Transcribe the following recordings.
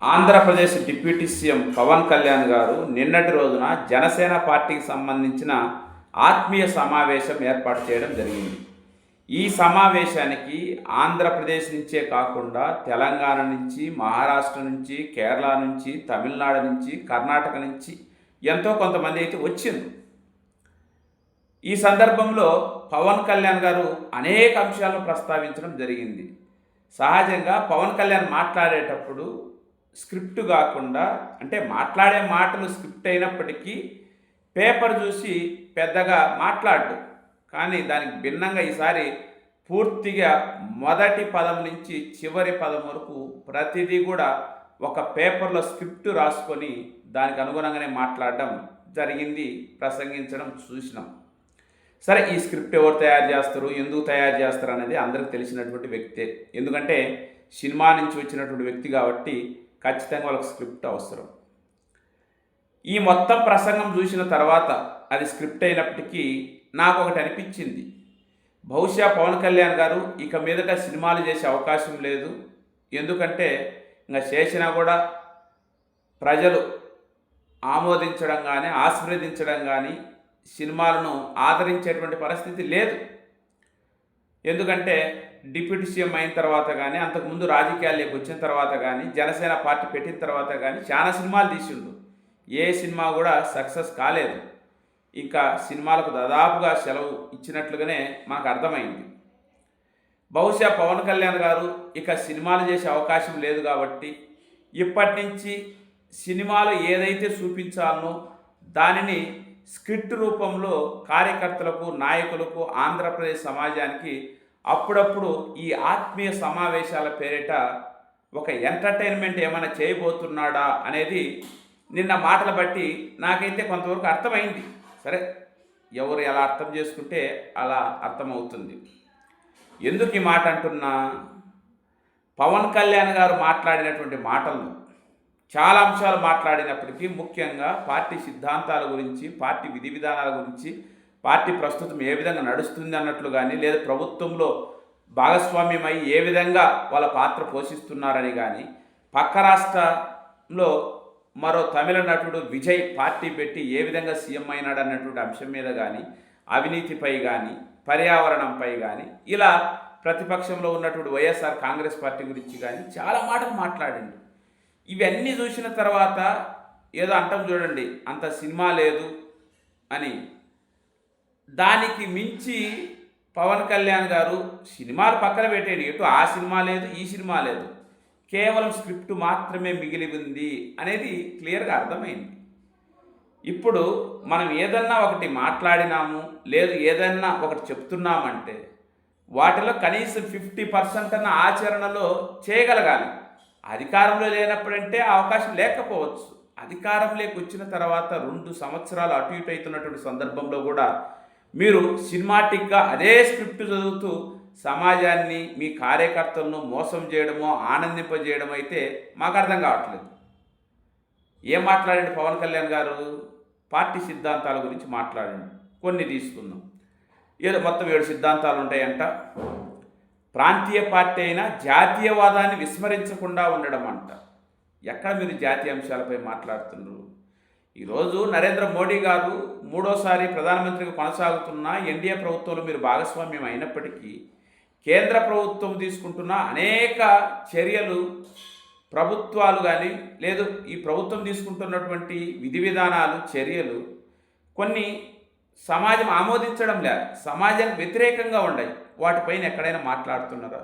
Andhra Pradesh deputy CM Pawan Kalyan గారు నిన్నటి రోజున జనసేన పార్టీకి సంబంధించిన ఆత్మీయ సమావేశం ఏర్పాటు చేయడం జరిగింది. ఈ సమావేశానికి ఆంధ్రప్రదేశ్ నుంచే కాకుండా తెలంగాణ నుంచి, మహారాష్ట్ర నుంచి, కేరళ నుంచి, తమిళనాడు నుంచి, కర్ణాటక నుంచి ఎంతో కొంతమంది అయితే వచ్చింది. ఈ సందర్భంలో పవన్ కళ్యాణ్ గారు అనేక అంశాలను ప్రస్తావించడం జరిగింది. సహజంగా పవన్ కళ్యాణ్ మాట్లాడేటప్పుడు స్క్రిప్ట్ కాకుండా, అంటే మాట్లాడే మాటలు స్క్రిప్ట్ అయినప్పటికీ పేపర్ చూసి పెద్దగా మాట్లాడు, కానీ దానికి భిన్నంగా ఈసారి పూర్తిగా మొదటి పదం నుంచి చివరి పదం వరకు ప్రతిదీ కూడా ఒక పేపర్లో స్క్రిప్ట్ రాసుకొని దానికి అనుగుణంగానే మాట్లాడడం జరిగింది, ప్రసంగించడం చూసినాం. సరే, ఈ స్క్రిప్ట్ ఎవరు తయారు చేస్తారు, ఎందుకు తయారు చేస్తారు అనేది అందరికి తెలిసినటువంటి వ్యక్తే. ఎందుకంటే సినిమా నుంచి వచ్చినటువంటి వ్యక్తి కాబట్టి ఖచ్చితంగా వాళ్ళకి స్క్రిప్ట్ అవసరం. ఈ మొత్తం ప్రసంగం చూసిన తర్వాత అది స్క్రిప్ట్ అయినప్పటికీ నాకు ఒకటి అనిపించింది, బహుశా పవన్ కళ్యాణ్ గారు ఇక మీదట సినిమాలు చేసే అవకాశం లేదు. ఎందుకంటే ఇంకా చేసినా కూడా ప్రజలు ఆమోదించడం కానీ ఆశీర్వదించడం కానీ సినిమాలను ఆదరించేటువంటి పరిస్థితి లేదు. ఎందుకంటే డిప్యూటీ సీఎం అయిన తర్వాత కానీ, అంతకుముందు రాజకీయాల్లోకి వచ్చిన తర్వాత కానీ, జనసేన పార్టీ పెట్టిన తర్వాత కానీ చాలా సినిమాలు తీసిండు. ఏ సినిమా కూడా సక్సెస్ కాలేదు. ఇంకా సినిమాలకు దాదాపుగా సెలవు ఇచ్చినట్లుగానే మనకు అర్థమైంది. బహుశా పవన్ కళ్యాణ్ గారు ఇక సినిమాలు చేసే అవకాశం లేదు కాబట్టి ఇప్పటి నుంచి సినిమాలు ఏదైతే చూపించాలనో దానిని స్క్రిప్ట్ రూపంలో కార్యకర్తలకు, నాయకులకు, ఆంధ్రప్రదేశ్ సమాజానికి అప్పుడప్పుడు ఈ ఆత్మీయ సమావేశాల పేరిట ఒక ఎంటర్టైన్మెంట్ ఏమైనా చేయబోతున్నాడా అనేది నిన్న మాటలు బట్టి నాకైతే కొంతవరకు అర్థమైంది. సరే, ఎవరు ఎలా అర్థం చేసుకుంటే అలా అర్థమవుతుంది. ఎందుకు ఈ మాట అంటున్నా, పవన్ కళ్యాణ్ గారు మాట్లాడినటువంటి మాటలు చాలా అంశాలు మాట్లాడినప్పటికీ ముఖ్యంగా పార్టీ సిద్ధాంతాల గురించి, పార్టీ విధి విధానాల గురించి, పార్టీ ప్రస్తుతం ఏ విధంగా నడుస్తుంది అన్నట్లు కానీ, లేదా ప్రభుత్వంలో భాగస్వామ్యమై ఏ విధంగా వాళ్ళ పాత్ర పోషిస్తున్నారని కానీ, పక్క రాష్ట్రంలో మరో తమిళ నటుడు విజయ్ పార్టీ పెట్టి ఏ విధంగా సీఎం అయినాడు అన్నటువంటి అంశం మీద కానీ, అవినీతిపై కానీ, పర్యావరణంపై కానీ, ఇలా ప్రతిపక్షంలో ఉన్నటువంటి వైఎస్ఆర్ కాంగ్రెస్ పార్టీ గురించి కానీ చాలా మాటలు మాట్లాడిండు. ఇవన్నీ చూసిన తర్వాత ఏదో అంటాం చూడండి, అంత సినిమా లేదు అని. దానికి మించి పవన్ కళ్యాణ్ గారు సినిమాలు పక్కన పెట్టేది, ఎటు ఆ సినిమా లేదు, ఈ సినిమా లేదు, కేవలం స్క్రిప్ట్ మాత్రమే మిగిలి ఉంది అనేది క్లియర్గా అర్థమైంది. ఇప్పుడు మనం ఏదన్నా ఒకటి మాట్లాడినాము, లేదు ఏదన్నా ఒకటి చెప్తున్నామంటే వాటిలో కనీసం 50% అన్న ఆచరణలో చేయగలగాలి. అధికారంలో లేనప్పుడంటే అవకాశం లేకపోవచ్చు. అధికారంలోకి వచ్చిన తర్వాత 2 సంవత్సరాలు అటు ఇటు అవుతున్నటువంటి సందర్భంలో కూడా మీరు సినిమాటిక్గా అదే స్క్రిప్ట్ చదువుతూ సమాజాన్ని, మీ కార్యకర్తలను మోసం చేయడమో ఆనందింపజేయడం అయితే మాకు అర్థం కావట్లేదు. ఏం మాట్లాడండి పవన్ కళ్యాణ్ గారు, పార్టీ సిద్ధాంతాల గురించి మాట్లాడండి. కొన్ని తీసుకుందాం. ఏదో మొత్తం 7 సిద్ధాంతాలు ఉంటాయంట. ప్రాంతీయ పార్టీ అయినా జాతీయవాదాన్ని విస్మరించకుండా ఉండడం అంట. ఎక్కడ మీరు జాతీయ అంశాలపై మాట్లాడుతున్నారు? ఈరోజు నరేంద్ర మోడీ గారు 3వ ప్రధానమంత్రిగా కొనసాగుతున్న ఎన్డీఏ ప్రభుత్వంలో మీరు భాగస్వామ్యం అయినప్పటికీ కేంద్ర ప్రభుత్వం తీసుకుంటున్న అనేక చర్యలు, ప్రభుత్వాలు కానీ, లేదు ఈ ప్రభుత్వం తీసుకుంటున్నటువంటి విధి విధానాలు, చర్యలు కొన్ని సమాజం ఆమోదించడం లే, సమాజానికి వ్యతిరేకంగా ఉన్నాయి. వాటిపైన ఎక్కడైనా మాట్లాడుతున్నారా?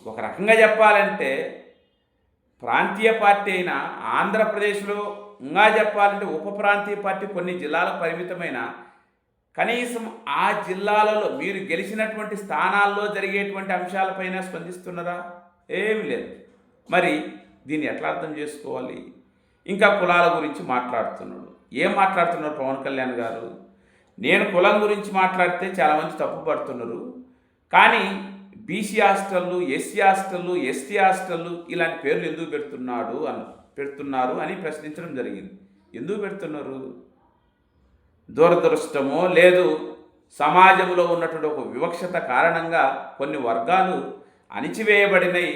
ఒక రకంగా చెప్పాలంటే ప్రాంతీయ పార్టీ అయినా ఆంధ్రప్రదేశ్లో, ఇంకా చెప్పాలంటే ఉప ప్రాంతీయ పార్టీ కొన్ని జిల్లాలకు పరిమితమైన, కనీసం ఆ జిల్లాలలో మీరు గెలిచినటువంటి స్థానాల్లో జరిగేటువంటి అంశాలపైన స్పందిస్తున్నారా? ఏమి లేదు. మరి దీన్ని ఎట్లా అర్థం చేసుకోవాలి? ఇంకా కులాల గురించి మాట్లాడుతున్నాడు. ఏం మాట్లాడుతున్నారు పవన్ కళ్యాణ్ గారు? నేను కులం గురించి మాట్లాడితే చాలామంది తప్పు పడుతున్నారు, కానీ బీసీ హాస్టళ్ళు, ఎస్సీ హాస్టళ్ళు, ఎస్టీ హాస్టళ్ళు ఇలాంటి పేర్లు ఎందుకు పెడుతున్నారు అని ప్రశ్నించడం జరిగింది. ఎందుకు పెడుతున్నారు? దురదృష్టమో లేదు సమాజంలో ఉన్నటువంటి ఒక వివక్షత కారణంగా కొన్ని వర్గాలు అణిచివేయబడినవి,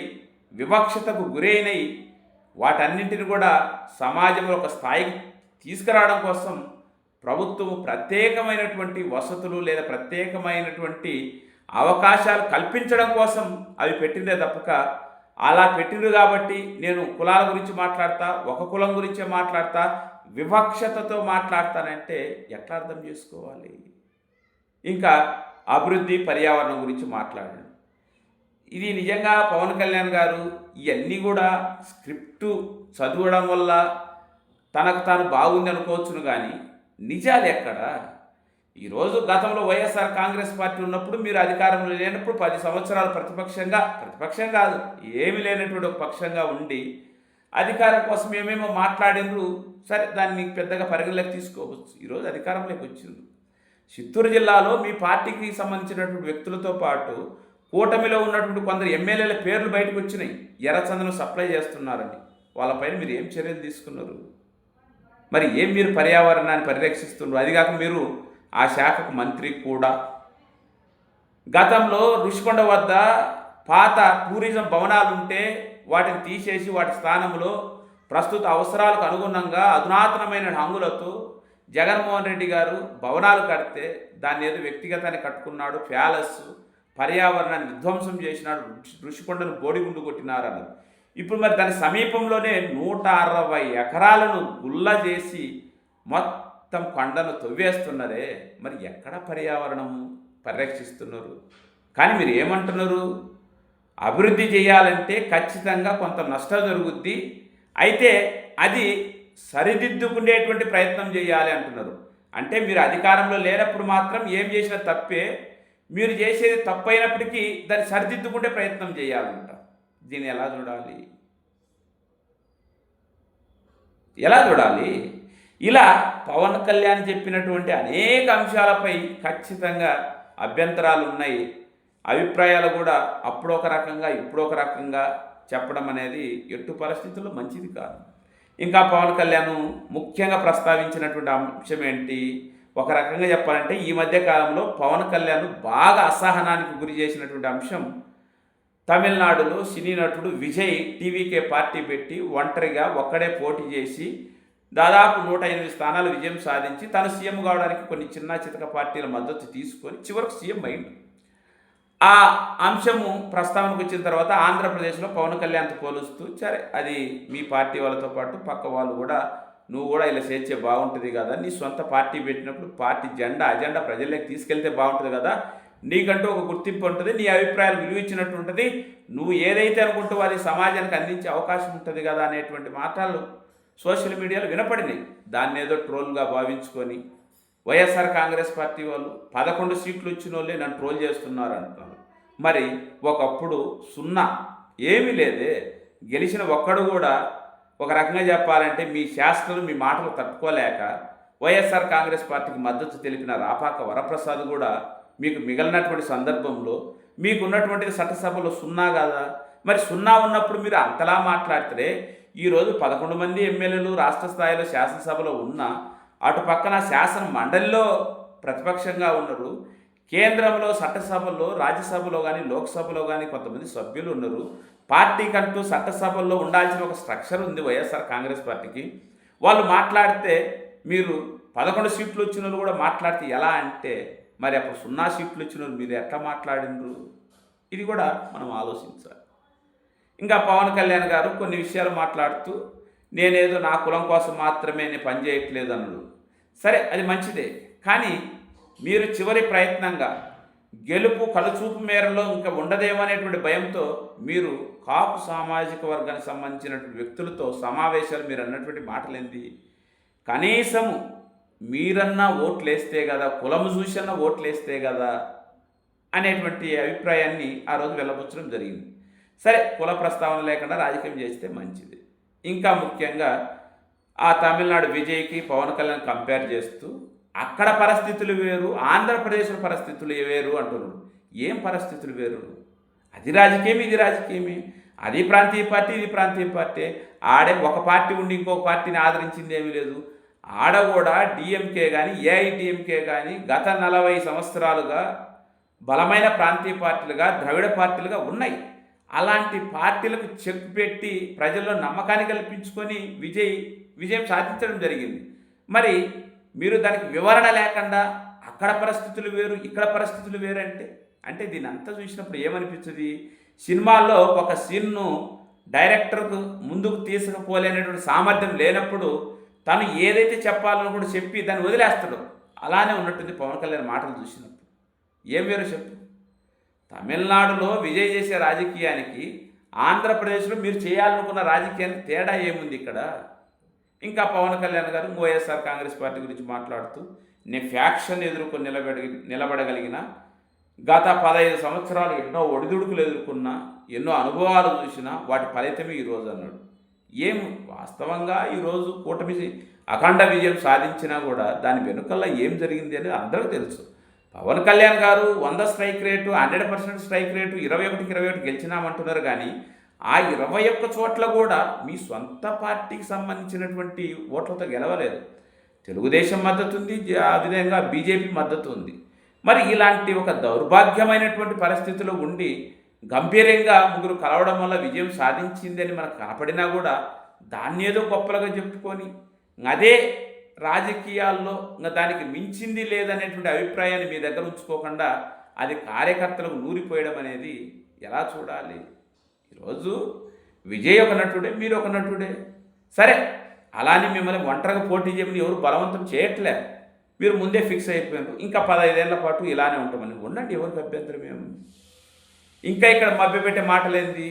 వివక్షతకు గురైనవి, వాటన్నింటిని కూడా సమాజంలో ఒక స్థాయికి తీసుకురావడం కోసం ప్రభుత్వం ప్రత్యేకమైనటువంటి వసతులు లేదా ప్రత్యేకమైనటువంటి అవకాశాలు కల్పించడం కోసం అవి పెట్టిందే తప్పక అలా పెట్టిండ్రు కాబట్టి నేను కులాల గురించి మాట్లాడతా, ఒక కులం గురించే మాట్లాడతా, వివక్షతతో మాట్లాడతానంటే ఎట్లా అర్థం చేసుకోవాలి? ఇంకా అభివృద్ధి పర్యావరణం గురించి మాట్లాడాడు. ఇది నిజంగా పవన్ కళ్యాణ్ గారు ఇవన్నీ కూడా స్క్రిప్టు చదవడం వల్ల తనకు తాను బాగుంది అనుకోవచ్చును, కానీ నిజాలు ఎక్కడ? ఈరోజు గతంలో వైఎస్ఆర్ కాంగ్రెస్ పార్టీ ఉన్నప్పుడు మీరు అధికారంలో లేనప్పుడు 10 సంవత్సరాలు ప్రతిపక్షం కాదు ఏమీ లేనటువంటి ఒక పక్షంగా ఉండి అధికారం కోసం ఏమేమో మాట్లాడినరు. సరే, దాన్ని పెద్దగా పరిగణలోకి తీసుకోవచ్చు. ఈరోజు అధికారంలోకి వచ్చింది. చిత్తూరు జిల్లాలో మీ పార్టీకి సంబంధించినటువంటి వ్యక్తులతో పాటు కూటమిలో ఉన్నటువంటి కొందరు ఎమ్మెల్యేల పేర్లు బయటకు వచ్చినాయి. ఎర్రచందనం సప్లై చేస్తున్నారని. వాళ్ళపైన మీరు ఏం చర్యలు తీసుకున్నారు? మరి ఏం మీరు పర్యావరణాన్ని పరిరక్షిస్తున్నారు? అదిగాక మీరు ఆ శాఖకు మంత్రి కూడా. గతంలో ఋషికొండ వద్ద పాత టూరిజం భవనాలు ఉంటే వాటిని తీసేసి వాటి స్థానంలో ప్రస్తుత అవసరాలకు అనుగుణంగా అధునాతనమైన హంగులతో జగన్మోహన్ రెడ్డి గారు భవనాలు కడితే దాన్ని ఏదో వ్యక్తిగతాన్ని కట్టుకున్నాడు, ప్యాలెస్, పర్యావరణాన్ని విధ్వంసం చేసినాడు, ఋషికొండను బోడిగుండు కొట్టినారన్నారు. ఇప్పుడు మరి దాని సమీపంలోనే 160 ఎకరాలను గుల్ల చేసి మొత్తం కొండను తవ్వేస్తున్నారే. మరి ఎక్కడ పర్యావరణం పరిరక్షిస్తున్నారు? కానీ మీరు ఏమంటున్నారు? అభివృద్ధి చేయాలంటే ఖచ్చితంగా కొంత నష్టం జరుగుద్ది, అయితే అది సరిదిద్దుకునేటువంటి ప్రయత్నం చేయాలి అంటున్నారు. అంటే మీరు అధికారంలో లేనప్పుడు మాత్రం ఏం చేసినా తప్పే, మీరు చేసేది తప్పు అయినప్పటికీ దాన్ని సరిదిద్దుకునే ప్రయత్నం చేయాలంట. దీన్ని ఎలా చూడాలి? ఇలా పవన్ కళ్యాణ్ చెప్పినటువంటి అనేక అంశాలపై ఖచ్చితంగా అభ్యంతరాలు ఉన్నాయి. అభిప్రాయాలు కూడా అప్పుడొక రకంగా ఇప్పుడొక రకంగా చెప్పడం అనేది ఎట్టు పరిస్థితుల్లో మంచిది కాదు. ఇంకా పవన్ కళ్యాణ్ ముఖ్యంగా ప్రస్తావించినటువంటి అంశం ఏంటి? ఒక రకంగా చెప్పాలంటే ఈ మధ్య కాలంలో పవన్ కళ్యాణ్ బాగా అసహనానికి గురి చేసినటువంటి అంశం తమిళనాడులో సినీ నటుడు విజయ్ టీవీకే పార్టీ పెట్టి ఒంటరిగా ఒక్కడే పోటీ చేసి దాదాపు 108 స్థానాలు విజయం సాధించి తను సీఎం కావడానికి కొన్ని చిన్న చితక పార్టీల మద్దతు తీసుకొని చివరకు సీఎం అయింది. ఆ అంశము ప్రస్తావనకు వచ్చిన తర్వాత ఆంధ్రప్రదేశ్లో పవన్ కళ్యాణ్తో పోలుస్తూ, సరే అది మీ పార్టీ వాళ్ళతో పాటు పక్క వాళ్ళు కూడా నువ్వు కూడా ఇలా చేర్చే బాగుంటుంది కదా, నీ సొంత పార్టీ పెట్టినప్పుడు పార్టీ అజెండా ప్రజల్లోకి తీసుకెళ్తే బాగుంటుంది కదా, నీకంటూ ఒక గుర్తింపు ఉంటుంది, నీ అభిప్రాయాలు విలువ ఇచ్చినట్టు ఉంటుంది, నువ్వు ఏదైతే అనుకుంటూ అది సమాజానికి అందించే అవకాశం ఉంటుంది కదా అనేటువంటి మాటలు సోషల్ మీడియాలో వినపడినాయి. దాన్ని ఏదో ట్రోల్గా భావించుకొని వైఎస్ఆర్ కాంగ్రెస్ పార్టీ వాళ్ళు 11 సీట్లు వచ్చిన వాళ్ళే నన్ను ట్రోల్ చేస్తున్నారు అంటున్నారు. మరి ఒకప్పుడు 0 ఏమీ లేదే, గెలిచిన ఒక్కడు కూడా ఒక రకంగా చెప్పాలంటే మీ శాస్త్రాలు మీ మాటలు తట్టుకోలేక వైఎస్ఆర్ కాంగ్రెస్ పార్టీకి మద్దతు తెలిపిన రాపాక వరప్రసాద్ కూడా మీకు మిగిలినటువంటి సందర్భంలో మీకున్నటువంటి చట్టసభలో 0 కదా. మరి 0 ఉన్నప్పుడు మీరు అంతలా మాట్లాడితే ఈరోజు 11 మంది ఎమ్మెల్యేలు రాష్ట్ర స్థాయిలో శాసనసభలో ఉన్న, అటు పక్కన శాసన మండలిలో ప్రతిపక్షంగా ఉన్నారు, కేంద్రంలో చట్టసభల్లో రాజ్యసభలో కానీ లోక్సభలో కానీ కొంతమంది సభ్యులు ఉన్నారు, పార్టీకంటూ చట్టసభల్లో ఉండాల్సిన ఒక స్ట్రక్చర్ ఉంది వైఎస్ఆర్ కాంగ్రెస్ పార్టీకి. వాళ్ళు మాట్లాడితే మీరు 11 సీట్లు వచ్చిన వాళ్ళు కూడా మాట్లాడితే ఎలా అంటే, మరి అప్పుడు 0 సీట్లు వచ్చిన వాళ్ళు మీరు ఎట్లా మాట్లాడినరు? ఇది కూడా మనం ఆలోచించాలి. ఇంకా పవన్ కళ్యాణ్ గారు కొన్ని విషయాలు మాట్లాడుతూ నేనేదో నా కులం కోసం మాత్రమే నేను పనిచేయట్లేదు అన్నాడు. సరే, అది మంచిదే, కానీ మీరు చివరి ప్రయత్నంగా గెలుపు కలుచూపు మేరలో ఇంకా ఉండదేమనేటువంటి భయంతో మీరు కాపు సామాజిక వర్గానికి సంబంధించినటువంటి వ్యక్తులతో సమావేశాలు మీరు అన్నటువంటి మాటలేంది? కనీసము మీరన్నా ఓట్లేస్తే కదా, కులము చూసన్నా ఓట్లేస్తే కదా అనేటువంటి అభిప్రాయాన్ని ఆ రోజు వెళ్ళబుచ్చడం జరిగింది. సరే, కుల ప్రస్తావన లేకుండా రాజకీయం చేస్తే మంచిది. ఇంకా ముఖ్యంగా ఆ తమిళనాడు విజయ్కి పవన్ కళ్యాణ్ కంపేర్ చేస్తూ అక్కడ పరిస్థితులు వేరు, ఆంధ్రప్రదేశ్లో పరిస్థితులు వేరు అంటున్నాడు. ఏం పరిస్థితులు వేరు? అది రాజకీయం, ఇది రాజకీయమే. అది ప్రాంతీయ పార్టీ, ఇది ప్రాంతీయ పార్టీ. ఆడే ఒక పార్టీ ఉండి ఇంకొక పార్టీని ఆదరించింది ఏమీ లేదు. ఆడ కూడా డిఎంకే కానీ ఏఐడిఎంకే కానీ గత 40 సంవత్సరాలుగా బలమైన ప్రాంతీయ పార్టీలుగా ద్రవిడ పార్టీలుగా ఉన్నాయి. అలాంటి పార్టీలకు చెక్ పెట్టి ప్రజల్లో నమ్మకాన్ని కల్పించుకొని విజయం సాధించడం జరిగింది. మరి మీరు దానికి వివరణ లేకుండా అక్కడ పరిస్థితులు వేరు, ఇక్కడ పరిస్థితులు వేరు అంటే దీన్ని అంతా చూసినప్పుడు ఏమనిపిస్తుంది? సినిమాల్లో ఒక సీన్ను డైరెక్టర్కు ముందుకు తీసుకుపోలేనటువంటి సామర్థ్యం లేనప్పుడు తను ఏదైతే చెప్పాలని కూడా చెప్పి దాన్ని వదిలేస్తాడు. అలానే ఉన్నట్టుంది పవన్ కళ్యాణ్ మాటలు చూసినప్పుడు. ఏం వేరు చెప్పు? తమిళనాడులో విజయ్ చేసే రాజకీయానికి ఆంధ్రప్రదేశ్లో మీరు చేయాలనుకున్న రాజకీయానికి తేడా ఏముంది ఇక్కడ? ఇంకా పవన్ కళ్యాణ్ గారు వైఎస్ఆర్ కాంగ్రెస్ పార్టీ గురించి మాట్లాడుతూ నేను ఫ్యాక్షన్ ఎదుర్కొని నిలబడగలిగిన గత 15 సంవత్సరాలు ఎన్నో ఒడిదుడుకులు ఎదుర్కొన్నా, ఎన్నో అనుభవాలు చూసినా వాటి ఫలితమే ఈరోజు అన్నాడు. ఏం వాస్తవంగా ఈరోజు కూటమి అఖండ విజయం సాధించినా కూడా దాని వెనుకల్లా ఏం జరిగింది అనేది అందరికీ తెలుసు. పవన్ కళ్యాణ్ గారు 100 స్ట్రైక్ రేటు, 100% స్ట్రైక్ రేటు, 21కి 21 గెలిచినామంటున్నారు. కానీ ఆ 21 చోట్ల కూడా మీ సొంత పార్టీకి సంబంధించినటువంటి ఓట్లతో గెలవలేదు. తెలుగుదేశం మద్దతు ఉంది, ఆ విధంగా బీజేపీ మద్దతు ఉంది. మరి ఇలాంటి ఒక దౌర్భాగ్యమైనటువంటి పరిస్థితిలో ఉండి గంభీరంగా ముగ్గురు కలవడం వల్ల విజయం సాధించిందని మనకు కనపడినా కూడా దాన్ని ఏదో గొప్పలుగా చెప్పుకొని అదే రాజకీయాల్లో ఇంకా దానికి మించింది లేదనేటువంటి అభిప్రాయాన్ని మీ దగ్గర ఉంచుకోకుండా అది కార్యకర్తలకు నూరిపోయడం అనేది ఎలా చూడాలి? ఈరోజు విజయ్ ఒక నటుడే, మీరు ఒక నటుడే. సరే, అలానే మిమ్మల్ని ఒంటరిగా పోటీ చేయమని ఎవరు బలవంతం చేయట్లే. మీరు ముందే ఫిక్స్ అయిపోయారు, ఇంకా 15 ఏళ్ల పాటు ఇలానే ఉంటామని. ఉండండి, ఎవరికి అభ్యంతరం ఏముంది? ఇంకా ఇక్కడ మభ్యపెట్టే మాటలేంది?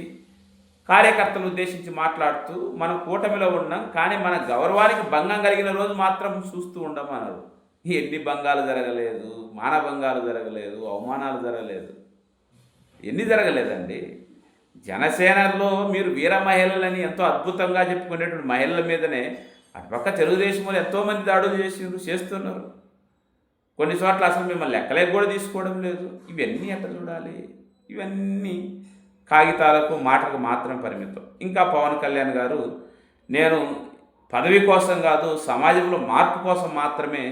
కార్యకర్తలు ఉద్దేశించి మాట్లాడుతూ మనం కూటమిలో ఉన్నాం, కానీ మన గౌరవానికి భంగం కలిగిన రోజు మాత్రం చూస్తూ ఉండమన్నారు. ఎన్ని భంగాలు జరగలేదు, మానభంగాలు జరగలేదు, అవమానాలు జరగలేదు, ఎన్ని జరగలేదండి? జనసేనలో మీరు వీర మహిళలని ఎంతో అద్భుతంగా చెప్పుకునేటువంటి మహిళల మీదనే అటుపక్క తెలుగుదేశంలో ఎంతోమంది దాడులు చేస్తున్నారు. కొన్ని చోట్ల అసలు మిమ్మల్ని లెక్కలేక కూడా తీసుకోవడం లేదు. ఇవన్నీ ఎట్లా చూడాలి? ఇవన్నీ కాగితాలకు మాటలకు మాత్రం పరిమితం. ఇంకా పవన్ కళ్యాణ్ గారు నేను పదవి కోసం కాదు, సమాజంలో మార్పు కోసం మాత్రమే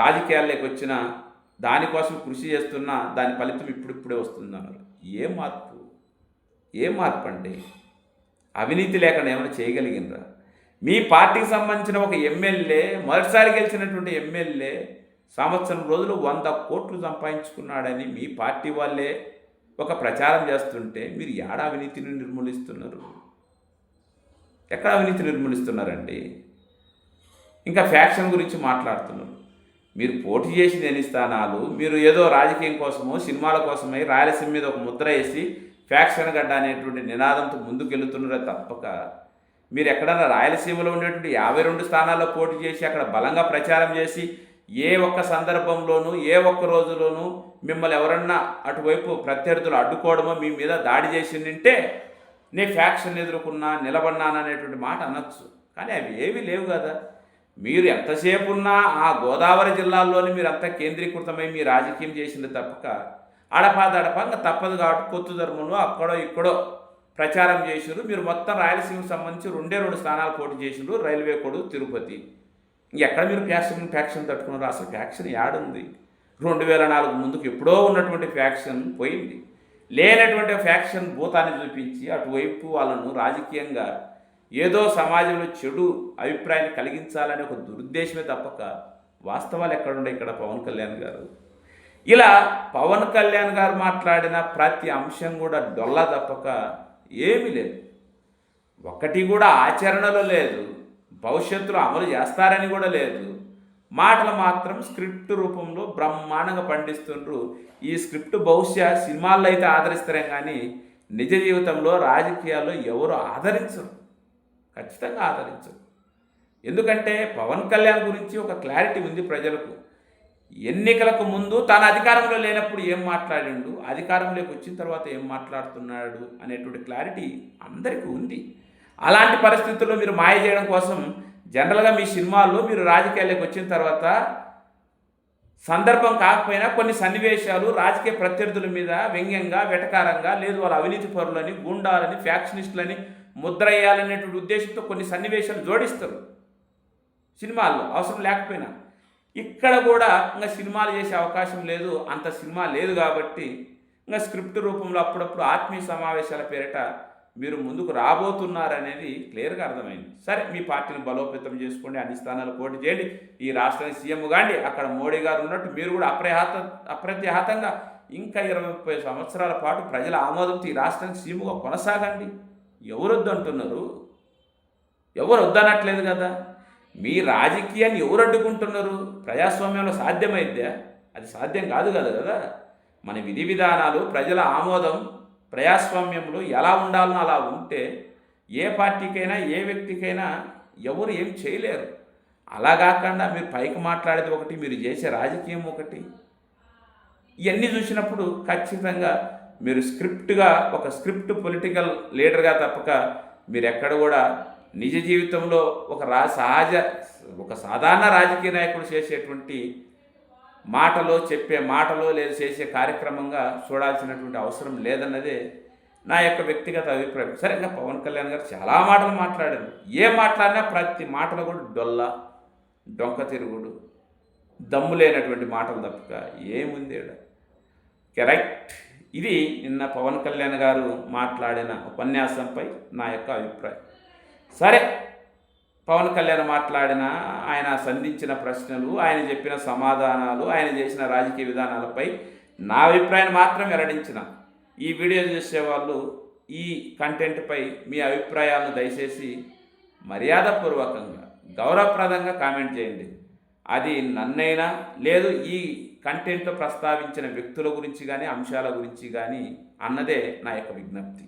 రాజకీయాల్లోకి వచ్చిన, దానికోసం కృషి చేస్తున్నా, దాని ఫలితం ఇప్పుడిప్పుడే వస్తుందన్నారు. ఏం మార్పు అండి? అవినీతి లేకుండా ఏమైనా చేయగలిగినరా? మీ పార్టీకి సంబంధించిన ఒక ఎమ్మెల్యే, మొదటిసారి గెలిచినటువంటి ఎమ్మెల్యే సంవత్సరం రోజులు 100 కోట్లు సంపాదించుకున్నాడని మీ పార్టీ వాళ్ళే ఒక ప్రచారం చేస్తుంటే మీరు ఏడ అవినీతిని నిర్మూలిస్తున్నారు? ఎక్కడ అవినీతి నిర్మూలిస్తున్నారండి? ఇంకా ఫ్యాక్షన్ గురించి మాట్లాడుతున్నారు. మీరు పోటీ చేసిన ఎన్ని స్థానాలు, మీరు ఏదో రాజకీయం కోసమో సినిమాల కోసమై రాయలసీమ మీద ఒక ముద్ర వేసి ఫ్యాక్షన్ గడ్డ అనేటువంటి నినాదంతో ముందుకెళ్తున్నారే తప్పక మీరు ఎక్కడన్నా రాయలసీమలో ఉండేటువంటి 52 స్థానాల్లో పోటీ చేసి అక్కడ బలంగా ప్రచారం చేసి ఏ ఒక్క సందర్భంలోనూ ఏ ఒక్క రోజులోనూ మిమ్మల్ని ఎవరన్నా అటువైపు ప్రత్యర్థులు అడ్డుకోవడమో మీ మీద దాడి చేసిందంటే నే ఫ్యాక్షన్ ఎదుర్కొన్నా నిలబడినాననేటువంటి మాట అనొచ్చు. కానీ అవి ఏమీ లేవు కదా. మీరు ఎంతసేపు ఉన్నా ఆ గోదావరి జిల్లాల్లోని మీరు అంతా కేంద్రీకృతమై మీ రాజకీయం చేసింది తప్పక అడపాదడపంగా తప్పదు కాబట్టి కొత్త ధర్మంలో అక్కడో ఇక్కడో ప్రచారం చేసినారు. మీరు మొత్తం రాయలసీమకు సంబంధించి 2 స్థానాలు పోటీ చేసినారు, రైల్వే కోడు, తిరుపతి. ఎక్కడ మీరు ఫ్యాక్షన్ తట్టుకున్నారు? అసలు ఫ్యాక్షన్ యాడుంది? 2004 ముందుకు ఎప్పుడో ఉన్నటువంటి ఫ్యాక్షన్ పోయింది. లేనటువంటి ఫ్యాక్షన్ భూతాన్ని చూపించి అటువైపు వాళ్ళను రాజకీయంగా ఏదో సమాజంలో చెడు అభిప్రాయాన్ని కలిగించాలనే ఒక దురుద్దేశమే తప్పక వాస్తవాలు ఎక్కడుండే ఇక్కడ పవన్ కళ్యాణ్ గారు. ఇలా పవన్ కళ్యాణ్ గారు మాట్లాడిన ప్రతి అంశం కూడా డొల్లా తప్పక ఏమీ లేదు. ఒక్కటి కూడా ఆచరణలో లేదు, భవిష్యత్తులో అమలు చేస్తారని కూడా లేదు. మాటలు మాత్రం స్క్రిప్ట్ రూపంలో బ్రహ్మాండంగా పండిస్తుండ్రు. ఈ స్క్రిప్ట్ బహుశా సినిమాల్లో అయితే ఆదరిస్తారే కానీ నిజ జీవితంలో రాజకీయాల్లో ఎవరు ఆదరించరు, ఖచ్చితంగా ఆదరించరు. ఎందుకంటే పవన్ కళ్యాణ్ గురించి ఒక క్లారిటీ ఉంది ప్రజలకు. ఎన్నికలకు ముందు తాను అధికారంలో లేనప్పుడు ఏం మాట్లాడిండు, అధికారంలోకి వచ్చిన తర్వాత ఏం మాట్లాడుతున్నాడు అనేటువంటి క్లారిటీ అందరికీ ఉంది. అలాంటి పరిస్థితుల్లో మీరు మాయ చేయడం కోసం జనరల్గా మీ సినిమాల్లో మీరు రాజకీయాల్లోకి వచ్చిన తర్వాత సందర్భం కాకపోయినా కొన్ని సన్నివేశాలు రాజకీయ ప్రత్యర్థుల మీద వ్యంగ్యంగా, వెటకారంగా, లేదు వాళ్ళ అవినీతి పరులని, గూండాలని, ఫ్యాక్షనిస్టులని ముద్ర వేయాలనేటువంటి ఉద్దేశంతో కొన్ని సన్నివేశాలు జోడిస్తారు సినిమాల్లో అవసరం లేకపోయినా. ఇక్కడ కూడా ఇంకా సినిమాలు చేసే అవకాశం లేదు, అంత సినిమా లేదు కాబట్టి ఇంకా స్క్రిప్ట్ రూపంలో అప్పుడప్పుడు ఆత్మీయ సమావేశాల పేరిట మీరు ముందుకు రాబోతున్నారనేది క్లియర్గా అర్థమైంది. సరే, మీ పార్టీని బలోపేతం చేసుకోండి, అన్ని స్థానాలు పోటీ చేయండి, ఈ రాష్ట్రానికి సీఎం కాండి, అక్కడ మోడీ గారు ఉన్నట్టు మీరు కూడా అప్రత్యాహతంగా ఇంకా 20-30 సంవత్సరాల పాటు ప్రజల ఆమోదంతో ఈ రాష్ట్రానికి సీఎంగా కొనసాగండి. ఎవరు వద్దంటున్నారు? ఎవరు వద్దనట్లేదు కదా. మీ రాజకీయాన్ని ఎవరు అడ్డుకుంటున్నారు? ప్రజాస్వామ్యంలో సాధ్యమైద్దా? అది సాధ్యం కాదు కదా. మన విధి విధానాలు, ప్రజల ఆమోదం ప్రజాస్వామ్యంలో ఎలా ఉండాలనో అలా ఉంటే ఏ పార్టీకైనా ఏ వ్యక్తికైనా ఎవరు ఏం చేయలేరు. అలా కాకుండా మీరు పైకి మాట్లాడేది ఒకటి, మీరు చేసే రాజకీయం ఒకటి. ఇవన్నీ చూసినప్పుడు ఖచ్చితంగా మీరు ఒక స్క్రిప్ట్ పొలిటికల్ లీడర్గా తప్పక మీరు ఎక్కడ కూడా నిజ జీవితంలో ఒక సాధారణ రాజకీయ నాయకుడు చేసేటువంటి చెప్పే మాటలో లేదా చేసే కార్యక్రమంగా చూడాల్సినటువంటి అవసరం లేదన్నదే నా యొక్క వ్యక్తిగత అభిప్రాయం. సరే, ఇంకా పవన్ కళ్యాణ్ గారు చాలా మాటలు మాట్లాడారు. ఏం మాట్లాడినా ప్రతి మాటలో కూడా డొంక తిరుగుడు, దమ్ము లేనటువంటి మాటలు తప్పక ఏముంది ఈడ. కరెక్ట్. ఇది నిన్న పవన్ కళ్యాణ్ గారు మాట్లాడిన ఉపన్యాసంపై నా యొక్క అభిప్రాయం. సరే, పవన్ కళ్యాణ్ మాట్లాడిన, ఆయన సంధించిన ప్రశ్నలు, ఆయన చెప్పిన సమాధానాలు, ఆయన చేసిన రాజకీయ విధానాలపై నా అభిప్రాయాన్ని మాత్రం వెల్లడించిన. ఈ వీడియో చూసేవాళ్ళు ఈ కంటెంట్పై మీ అభిప్రాయాలను దయచేసి మర్యాదపూర్వకంగా, గౌరవప్రదంగా కామెంట్ చేయండి. అది నన్నైనా లేదు ఈ కంటెంట్లో ప్రస్తావించిన వ్యక్తుల గురించి కానీ అంశాల గురించి కానీ అన్నదే నా యొక్క విజ్ఞప్తి.